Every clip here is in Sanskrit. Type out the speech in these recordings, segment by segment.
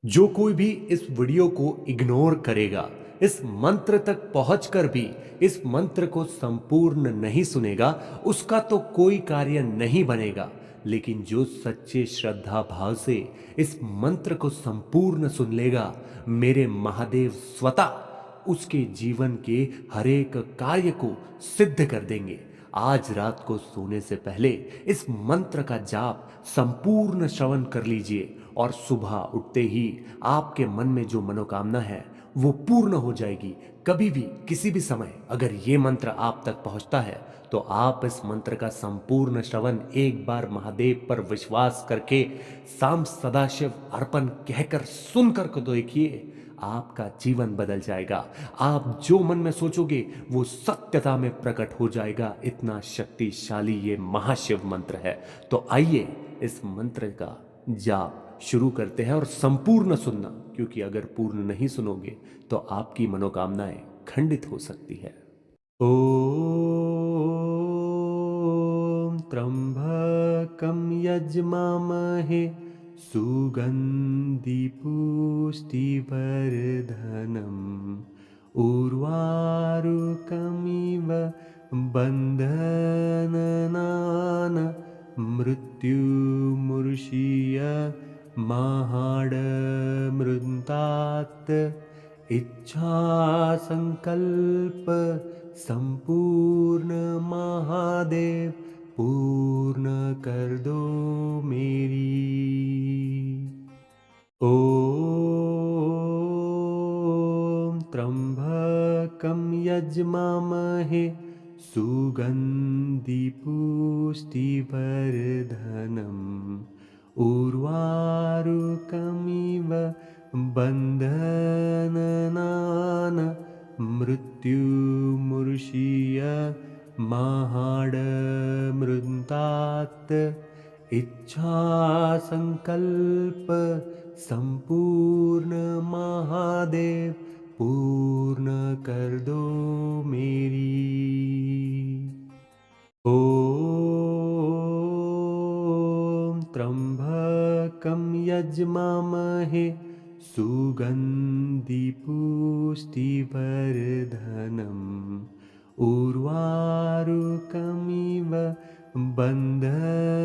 जो कोई भी इस वीडियो को इग्नोर करेगा, इस मंत्र तक पहुंचकर भी इस मंत्र को संपूर्ण नहीं सुनेगा, उसका तो कोई कार्य नहीं बनेगा। लेकिन जो सच्चे श्रद्धा भाव से इस मंत्र को संपूर्ण सुन लेगा, मेरे महादेव स्वतः उसके जीवन के हर एक कार्य को सिद्ध कर देंगे। आज रात को सोने से पहले इस मंत्र का जाप संपूर्ण श्रवण कर लीजिए और सुबह उठते ही आपके मन में जो मनोकामना है वो पूर्ण हो जाएगी। कभी भी किसी भी समय अगर ये मंत्र आप तक पहुंचता है तो आप इस मंत्र का संपूर्ण श्रवण एक बार महादेव पर विश्वास करके साम सदाशिव अर्पण कहकर सुनकर को देखिए, आपका जीवन बदल जाएगा। आप जो मन में सोचोगे वो सत्यता में प्रकट हो जाएगा। इतना शक्तिशाली ये महाशिव मंत्र है। तो आइए इस मंत्र का जाप शुरू करते हैं और संपूर्ण सुनना, क्योंकि अगर पूर्ण नहीं सुनोगे तो आपकी मनोकामनाएं खंडित हो सकती है। ओम त्र्यंबकं यजमामहे सुगंधि पुष्टिवर्धनम् उर्वारुकमिव बन्धनान् मृत्युमुर्षीय महाडमृतात् इच्छा संकल्प संपूर्ण महादेव पूर्ण कर दो मेरी। ओम त्र्यंबकं यजमामहे सुगंधि पुष्टिवर्धनम् उर्वारुकमिव बन्धनान् मृत्युमुर्षीय महाडमृतात् इच्छा संकल्प संपूर्ण महादेव पूर्ण कर दो मेरी। ओम त्र्यंबकं यजमामहे सुगंधि पुष्टिवर्धनम् उर्वारुकमिव बन्धनान्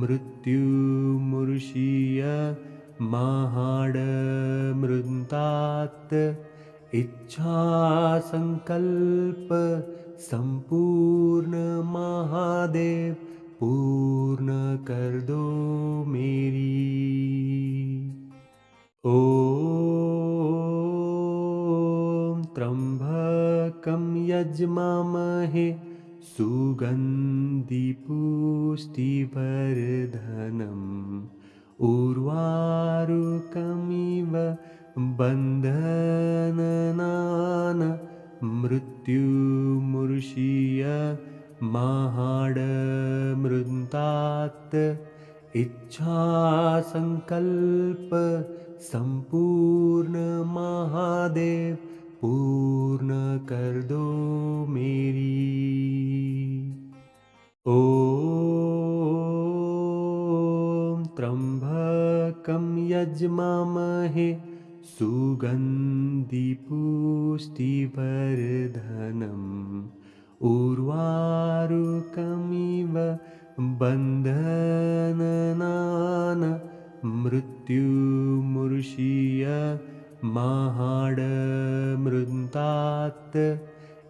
मृत्युमुर्षीय महाडमृतात् इच्छा संकल्प संपूर्ण महादेव पूर्ण कर दो मेरी। ओम त्र्यंबकं यजमामहे सुगंधि पुष्टिवर्धनम् उर्वारुकमिव बन्धनान् मृत्युमुर्षीय महाडमृतात् इच्छा संकल्प संपूर्ण महादेव पूर्ण कर दो मेरी। ओम त्र्यंबकं यजमामहे सुगंधि पुष्टिवर्धनम् उर्वारुकमिव बन्धनान् मृत्युमुर्षीय महाडमृतात्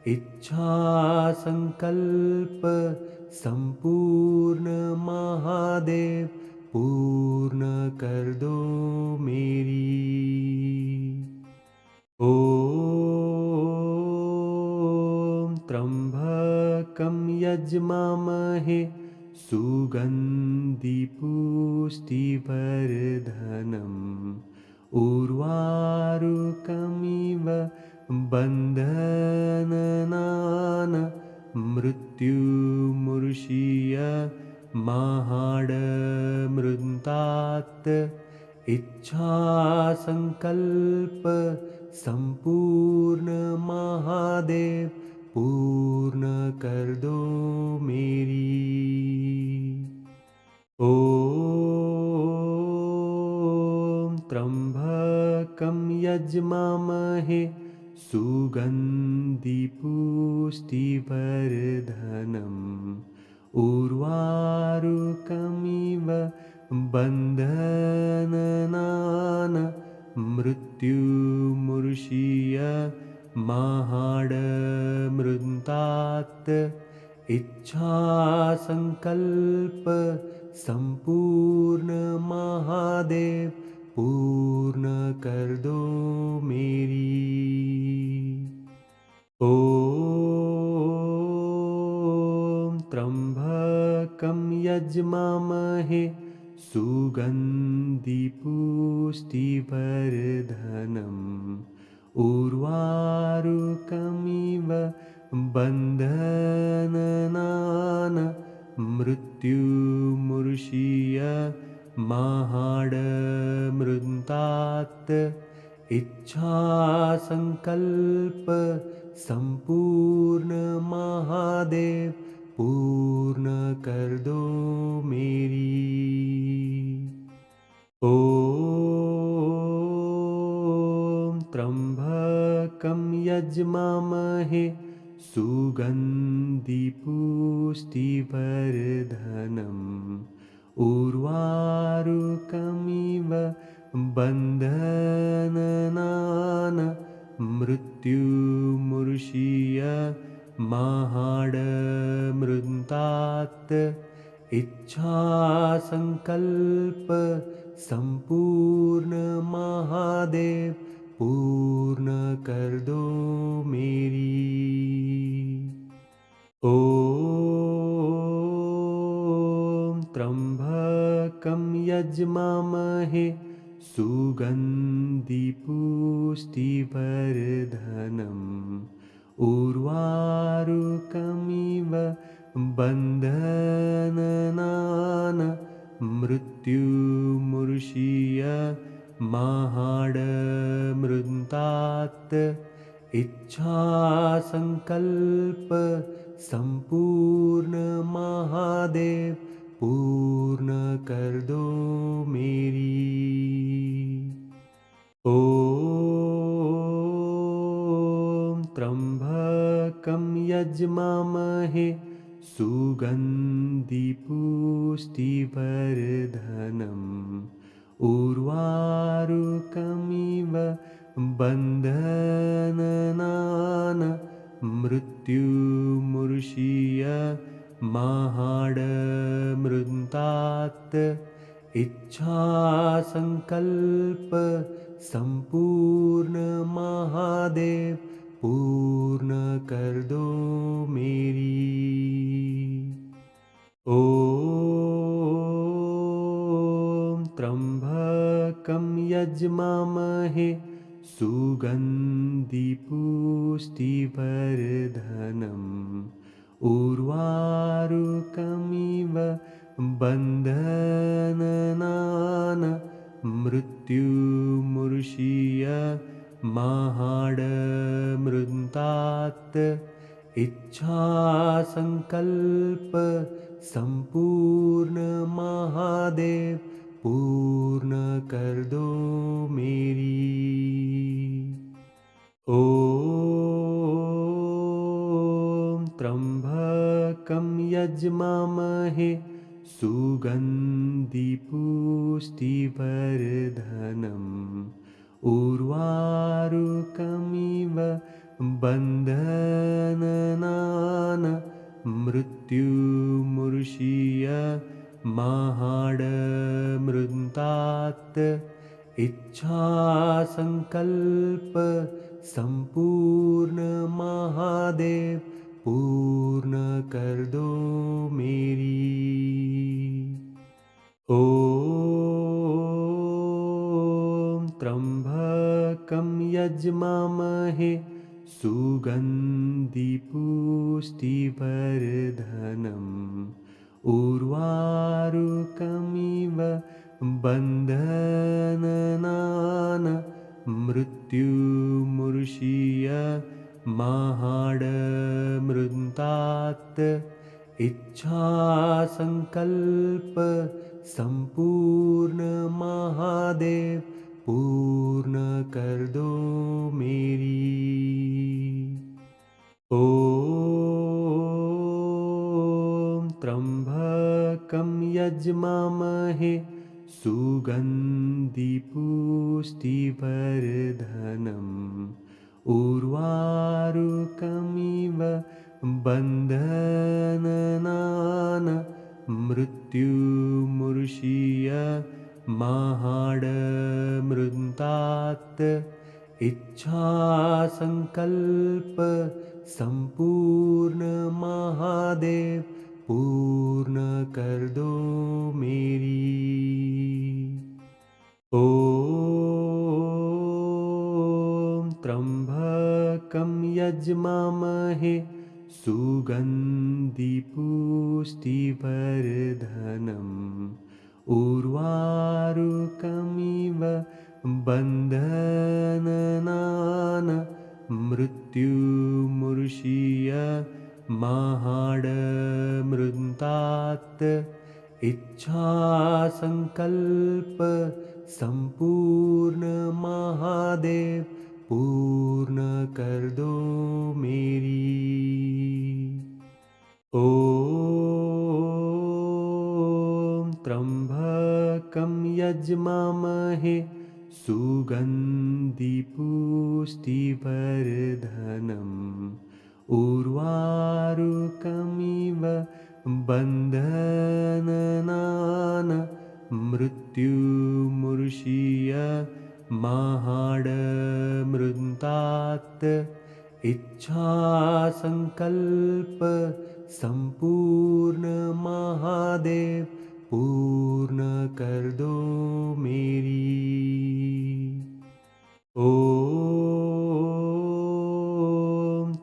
इच्छा संकल्प संपूर्ण महादेव पूर्ण कर दो मेरी। ओम त्र्यंबकं यजमामहे सुगंधि पुष्टिवर्धनम् उर्वारुकमिव बन्धनान् मृत्युमुर्षीय महाडमृतात् इच्छा संकल्प संपूर्ण महादेव पूर्ण कर दो मेरी। ओम त्र्यम्बकं यजमामहे सुगन्धिपुष्टिवर्धनम् उर्वारुकमिव बन्धनान् मृत्युमुर्षीय महाडमृतात् इच्छासङ्कल्प संपूर्ण महादेव पूर्ण कर दो मेरी। ॐ त्र्यम्बकं यजमामहे सुगन्धिपुष्टिवर्धनम् उर्वारुकमिव बन्धनान् मृत्युमुर्षीय महाडमृतात् इच्छासङ्कल्प संपूर्ण महादेव पूर्ण कर दो मेरी। ॐ त्र्यम्बकं यजमामहे सुगन्धिपुष्टिवर्धनम् उर्वारुकमिव बन्धनान् मृत्युमुर्षीय महाडमृतात् इच्छासङ्कल्प संपूर्ण महादेव पूर्ण कर दो मेरी। ॐ त्र्यम्बकं यजमामहे सुगन्धिपुष्टिवर्धनम् उर्वारुकमिव बन्धनान् मृत्युमुर्षीय महाडमृतात् इच्छासङ्कल्प संपूर्ण महादेव पूर्ण कर दो मेरी। ॐ त्र्यम्बकं यजमामहे सुगन्धिपुष्टिवर्धनम् उर्वारुकमिव बन्धनान् मृत्युमुर्षीय महाडमृतात् इच्छासङ्कल्प संपूर्ण महादेव पूर्ण कर दो मेरी। ॐ त्र्यम्बकं यजमामहे सुगन्धिपुष्टिवर्धनम् उर्वारुकमिव बन्धनान् मृत्युमुर्षीय महाडमृतात् इच्छासङ्कल्प संपूर्ण महादेव पूर्ण कर दो मेरी। ॐ त्र्यम्बकं यजमामहे सुगन्धिपुष्टिवर्धनम् उर्वारुकमिव बन्धनान् मृत्युमुर्षीय महाडमृतात् इच्छासङ्कल्प संपूर्ण महादेव पूर्ण कर दो मेरी। ॐ त्र्यम्बकं यजमामहे सुगन्धिपुष्टिवर्धनम् उर्वारुकमिव बन्धनान् मृत्युमुर्षीय महाडमृतात् इच्छासङ्कल्प संपूर्ण महादेव पूर्ण कर दो मेरी। ॐ त्र्यम्बकं यजमामहे सुगन्धि पुष्टिवर्धनम् उर्वारुकमिव बन्धनान् मृत्युमुर्षीय महाडमृतात् इच्छासङ्कल्प संपूर्ण महादेव पूर्ण कर दो मेरी। ॐ त्र्यम्बकं यजमामहे सुगन्धि पुष्टिवर्धनम् उर्वारुकमिव बन्धनान् मृत्युमुर्षीय महाडमृतात् इच्छासङ्कल्प संपूर्ण महादेव पूर्ण कर दो मेरी। ॐ त्र्यम्बकं यजमामहे सुगन्धि पुष्टिवर्धनम् उर्वारुकमिव बन्धनान् मृत्युमुर्षीय महाडमृतात् इच्छासङ्कल्प संपूर्ण महादेव पूर्ण कर दो मेरी। ॐ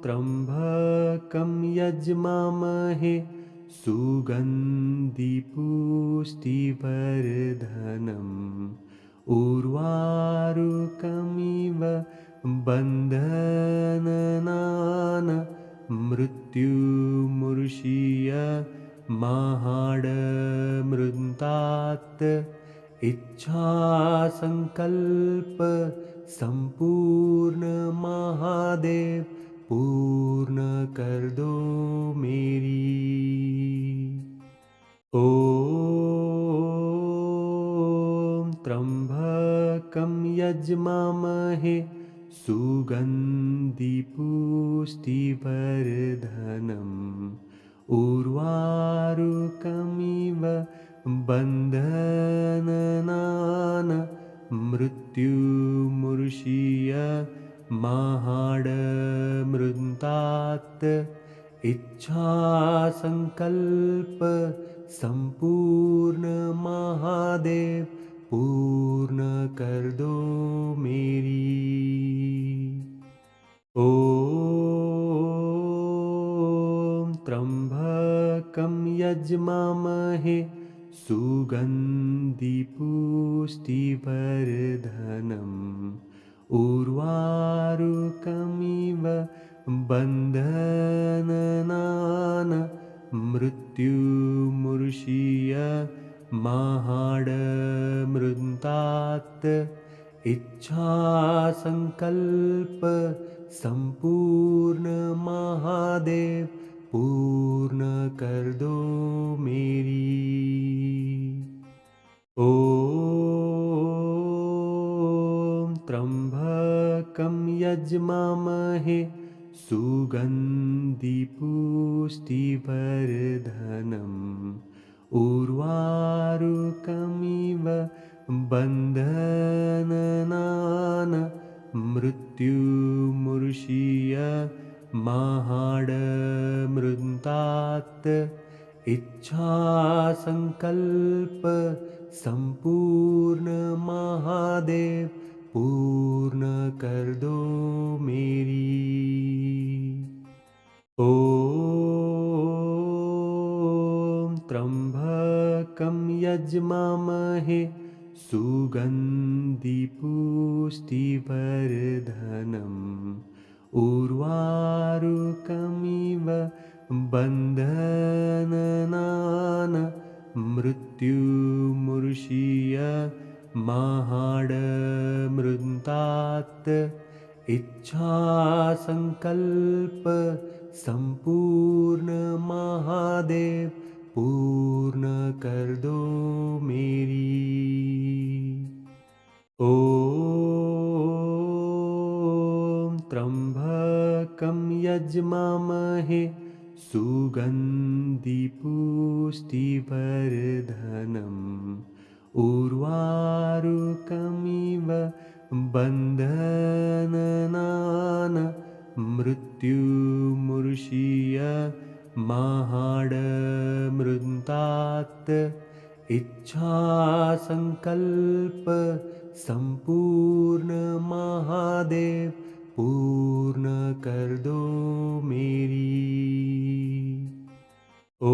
त्र्यम्बकं यजमामहे सुगन्धि पुष्टिवर्धनम् उर्वारुकमिव बन्धनान् मृत्युमुर्षीय महाडमृतात् इच्छासङ्कल्प संपूर्ण महादेव पूर्ण कर दो मेरी। ॐ त्र्यम्बकं यजमामहे सुगन्धि पुष्टिवर्धनम् उर्वारुकमिव बन्धनान् मृत्युमुर्षीय महाडमृतात् इच्छासङ्कल्प संपूर्ण महादेव पूर्ण कर दो मेरी। ॐ त्र्यम्बकं यजमामहे सुगन्धि पुष्टिवर्धनम् उर्वारुकमिव बन्धनान् मृत्युमुर्षीय महाडमृतात् इच्छासङ्कल्प संपूर्ण महादेव पूर्ण कर दो मेरी। ॐ त्र्यम्बकं यजमामहे सुगन्धि पुष्टिवर्धनम् उर्वारुकमिव बन्धनान् मृत्युमुर्षीय महाडमृतात् इच्छासङ्कल्प संपूर्ण महादेव पूर्ण कर दो मेरी। ॐ त्र्यम्बकं यजमामहे सुगन्धि पुष्टिवर्धनम् उर्वारुकमिव बन्धनान् मृत्युमुर्षीय महाडमृतात् इच्छा संकल्प संपूर्ण महादेव पूर्ण कर दो मेरी। ॐ त्र्यम्बकं यजमामहे सुगन्धि पुष्टिवर्धनम् उर्वारुकमिव बन्धनान् मृत्युमुर्षीय महाडमृतात् इच्छा संकल्प संपूर्ण महादेव पूर्ण कर दो मेरी। ॐ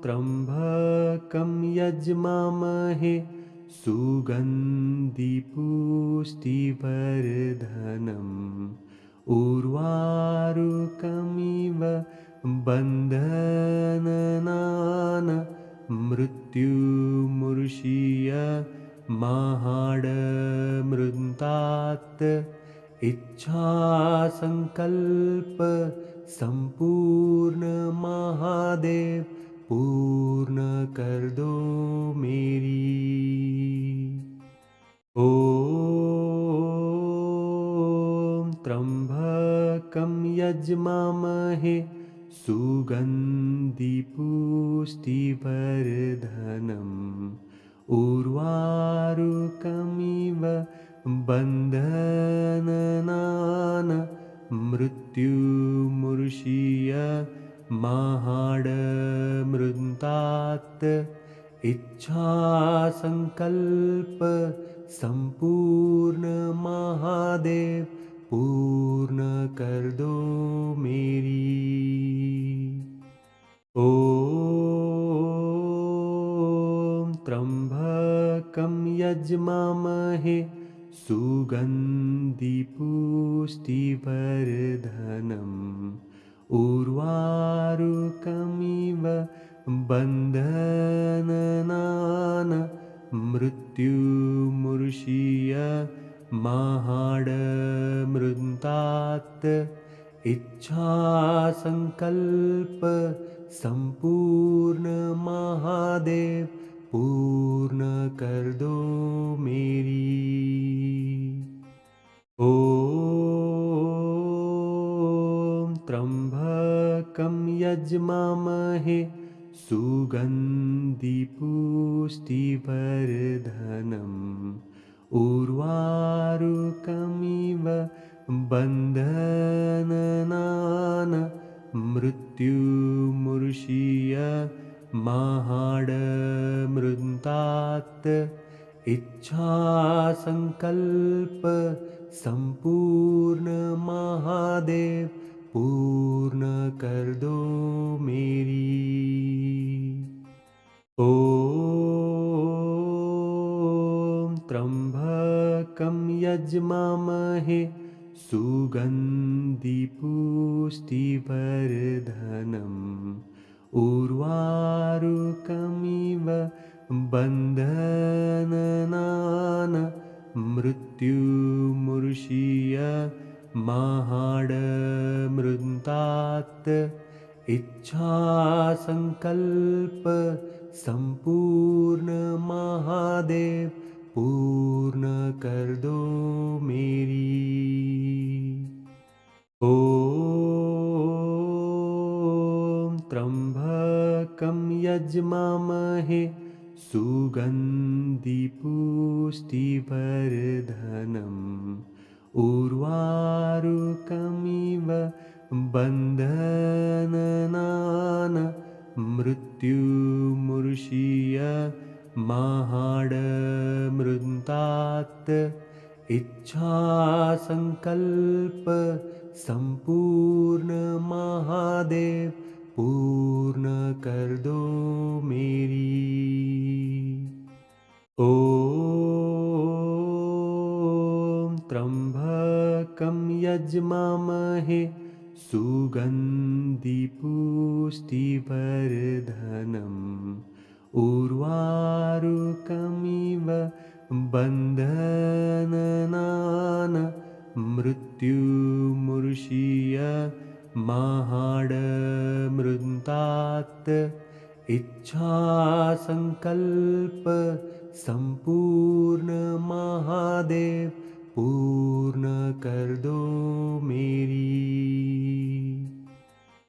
त्र्यम्बकं यजमामहे सुगन्धि पुष्टिवर्धनम् उर्वारुकमिव बन्धनान् मृत्युमुर्षीय महाडमृतात् इच्छा संकल्प संपूर्ण महादेव पूर्ण कर दो मेरी। ॐ त्र्यम्बकं यजमामहे सुगन्धि पुष्टिवर्धनम् उर्वारुकमिव बन्धनान् मृत्युमुर्षीय महाडमृतात् इच्छा संकल्प संपूर्ण महादेव पूर्ण कर दो मेरी। ॐ त्र्यम्बकं यजमामहे सुगन्धि पुष्टिवर्धनम् उर्वारुकमिव बन्धनान् मृत्युमुर्षीय महाडमृतात् इच्छा संकल्प संपूर्ण महादेव पूर्ण कर दो मेरी। ॐ त्र्यम्बकं यजमामहे सुगन्धि पुष्टिवर्धनम् उर्वारुकमिव बन्धनान् मृत्युमुर्षीय महाडमृतात् इच्छा संकल्प संपूर्ण महादेव पूर्ण कर दो मेरी। ॐ त्र्यम्बकं यजमामहे सुगन्धि पुष्टिवर्धनम् उर्वारुकमिव बन्धनान् मृत्युमुर्षीय महाडमृतात् इच्छा संकल्प संपूर्ण महादेव पूर्ण कर दो मेरी। ॐ त्र्यम्बकं यजमामहे सुगन्धि पुष्टिवर्धनम् उर्वारुकमिव बन्धनान् मृत्युमुर्षीय महाडमृतात् इच्छा संकल्प संपूर्ण महादेव पूर्ण कर दो मेरी। ॐ त्र्यम्बकं यजमामहे सुगन्धि पुष्टिवर्धनम् उर्वारुकमिव बन्धननान् मृत्युमुर्षीय महाडमृतात् इच्छा संकल्प संपूर्ण महादेव पूर्ण कर दो मेरी